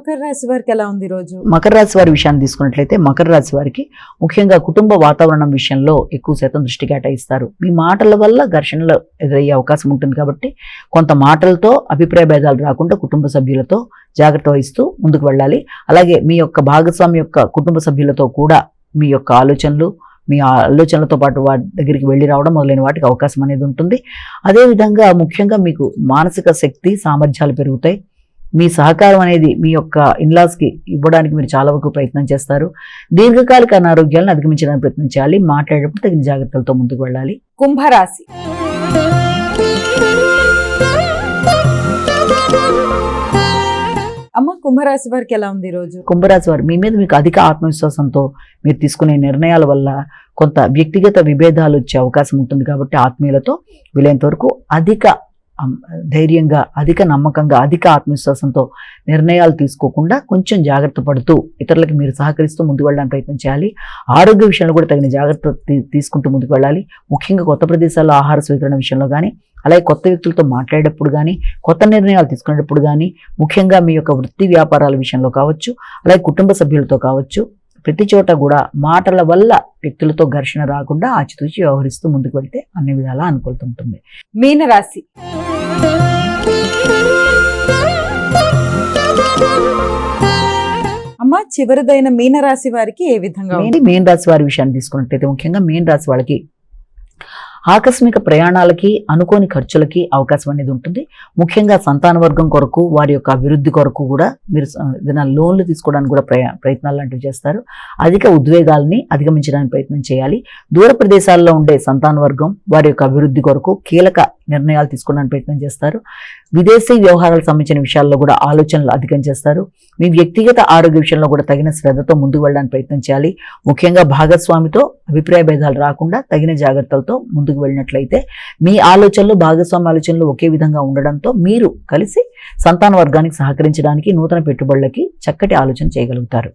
మకర రాశి వారికి ఎలా ఉంది రోజు? మకర రాశి వారి విషయాన్ని తీసుకున్నట్లయితే మకర రాశి వారికి ముఖ్యంగా కుటుంబ వాతావరణం విషయంలో ఎక్కువ శాతం దృష్టి కేటాయిస్తారు. మీ మాటల వల్ల ఘర్షణలు ఎదురయ్యే అవకాశం ఉంటుంది కాబట్టి కొంత మాటలతో అభిప్రాయ భేదాలు రాకుండా కుటుంబ సభ్యులతో జాగ్రత్త వహిస్తూ ముందుకు వెళ్ళాలి. అలాగే మీ యొక్క భాగస్వామి యొక్క కుటుంబ సభ్యులతో కూడా మీ యొక్క మీ ఆలోచనలతో పాటు వాటి దగ్గరికి వెళ్ళి రావడం మొదలైన వాటికి అవకాశం అనేది ఉంటుంది. అదేవిధంగా ముఖ్యంగా మీకు మానసిక శక్తి సామర్థ్యాలు పెరుగుతాయి. మీ సహకారం అనేది మీ యొక్క ఇన్లాస్కి ఇవ్వడానికి మీరు చాలా వరకు ప్రయత్నం చేస్తారు. దీర్ఘకాలిక అనారోగ్యాలను అధిగమించడానికి ప్రయత్నం చేయాలి. మాట్లాడేటప్పుడు తగిన జాగ్రత్తలతో ముందుకు వెళ్ళాలి. కుంభరాశి. అమ్మ, కుంభరాశి వారికి ఎలా ఉంది రోజు? కుంభరాశి వారు మీ మీద మీకు అధిక ఆత్మవిశ్వాసంతో మీరు తీసుకునే నిర్ణయాల వల్ల కొంత వ్యక్తిగత విభేదాలు వచ్చే అవకాశం ఉంటుంది కాబట్టి ఆత్మీయులతో వీలైనంత వరకు అధిక ధైర్యంగా, అధిక నమ్మకంగా, అధిక ఆత్మవిశ్వాసంతో నిర్ణయాలు తీసుకోకుండా కొంచెం జాగ్రత్త పడుతూ ఇతరులకి మీరు సహకరిస్తూ ముందుకు వెళ్ళడానికి ప్రయత్నం చేయాలి. ఆరోగ్య విషయంలో కూడా తగిన జాగ్రత్త తీసుకుంటూ ముందుకు వెళ్ళాలి. ముఖ్యంగా కొత్త ప్రదేశాల్లో ఆహార స్వీకరణ విషయంలో కానీ, అలాగే కొత్త వ్యక్తులతో మాట్లాడేటప్పుడు కానీ, కొత్త నిర్ణయాలు తీసుకునేటప్పుడు కానీ, ముఖ్యంగా మీ యొక్క వృత్తి వ్యాపారాల విషయంలో కావచ్చు, అలాగే కుటుంబ సభ్యులతో కావచ్చు, ప్రతి చోట కూడా మాటల వల్ల వ్యక్తులతో ఘర్షణ రాకుండా ఆచితూచి వ్యవహరిస్తూ ముందుకు వెళ్తే అన్ని విధాలా అనుకూలత ఉంటుంది. మీనరాశి. అమ్మ, చివరిదైన మీనరాశి వారికి ఏ విధంగా? మీన రాశి వారి విషయాన్ని తీసుకున్నట్లయితే ముఖ్యంగా మీన రాశి వాళ్ళకి ఆకస్మిక ప్రయాణాలకి, అనుకోని ఖర్చులకి అవకాశం అనేది ఉంటుంది. ముఖ్యంగా సంతాన వర్గం కొరకు, వారి యొక్క అభివృద్ధి కొరకు కూడా మీరు ఏదైనా లోన్లు తీసుకోవడానికి కూడా ప్రయత్నాలు లాంటివి చేస్తారు. అధిక ఉద్వేగాల్ని అధిగమించడానికి ప్రయత్నం చేయాలి. దూర ప్రదేశాల్లో ఉండే సంతాన వర్గం వారి యొక్క అభివృద్ధి కొరకు కీలక నిర్ణయాలు తీసుకోవడానికి ప్రయత్నం చేస్తారు. విదేశీ వ్యవహారాలకు సంబంధించిన విషయాల్లో కూడా ఆలోచనలు అధికం చేస్తారు. మీ వ్యక్తిగత ఆరోగ్య విషయంలో కూడా తగిన శ్రద్ధతో ముందుకు వెళ్ళడానికి ప్రయత్నం చేయాలి. ముఖ్యంగా భాగస్వామితో అభిప్రాయ భేదాలు రాకుండా తగిన జాగ్రత్తలతో ముందుకు వెళ్ళినట్లయితే మీ ఆలోచనలు, భాగస్వామి ఆలోచనలు ఒకే విధంగా ఉండడంతో మీరు కలిసి సంతాన వర్గానికి సహకరించడానికి, నూతన పెట్టుబడులకి చక్కటి ఆలోచన చేయగలుగుతారు.